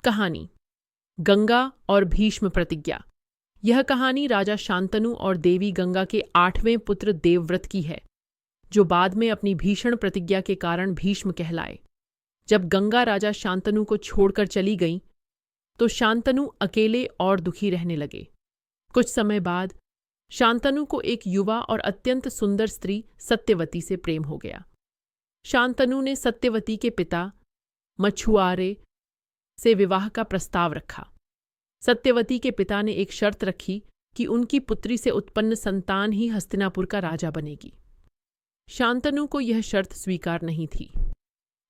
कहानी गंगा और भीष्म प्रतिज्ञा। यह कहानी राजा शांतनु और देवी गंगा के 8वें पुत्र देवव्रत की है, जो बाद में अपनी भीषण प्रतिज्ञा के कारण भीष्म कहलाए। जब गंगा राजा शांतनु को छोड़कर चली गईं, तो शांतनु अकेले और दुखी रहने लगे। कुछ समय बाद शांतनु को एक युवा और अत्यंत सुंदर स्त्री सत्यवती से प्रेम हो गया। शांतनु ने सत्यवती के पिता मछुआरे से विवाह का प्रस्ताव रखा। सत्यवती के पिता ने एक शर्त रखी कि उनकी पुत्री से उत्पन्न संतान ही हस्तिनापुर का राजा बनेगी। शांतनु को यह शर्त स्वीकार नहीं थी,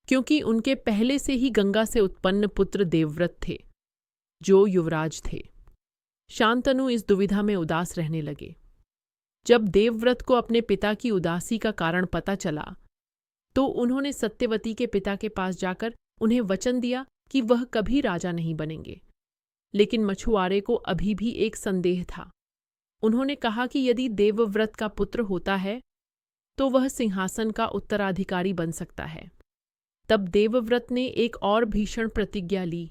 क्योंकि उनके पहले से ही गंगा से उत्पन्न पुत्र देवव्रत थे, जो युवराज थे। शांतनु इस दुविधा में उदास रहने लगे। जब देवव्रत को अपने पिता की उदासी का कारण पता चला, तो उन्होंने सत्यवती के पिता के पास जाकर उन्हें वचन दिया कि वह कभी राजा नहीं बनेंगे। लेकिन मछुआरे को अभी भी एक संदेह था। उन्होंने कहा कि यदि देवव्रत का पुत्र होता है, तो वह सिंहासन का उत्तराधिकारी बन सकता है। तब देवव्रत ने एक और भीषण प्रतिज्ञा ली,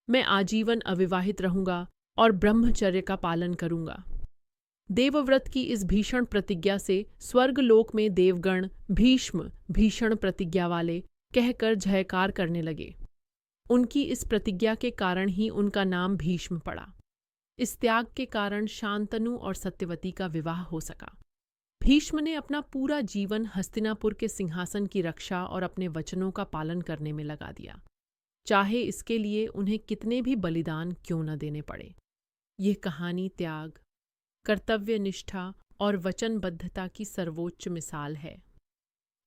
मैं आजीवन अविवाहित रहूंगा और ब्रह्मचर्य का पालन करूंगा। देवव्रत की इस भीषण प्रतिज्ञा से स्वर्गलोक में देवगण भीष्म भीषण प्रतिज्ञा वाले कहकर जयकार करने लगे। उनकी इस प्रतिज्ञा के कारण ही उनका नाम भीष्म पड़ा। इस त्याग के कारण शांतनु और सत्यवती का विवाह हो सका। भीष्म ने अपना पूरा जीवन हस्तिनापुर के सिंहासन की रक्षा और अपने वचनों का पालन करने में लगा दिया, चाहे इसके लिए उन्हें कितने भी बलिदान क्यों न देने पड़े। यह कहानी त्याग, कर्तव्य निष्ठा और वचनबद्धता की सर्वोच्च मिसाल है।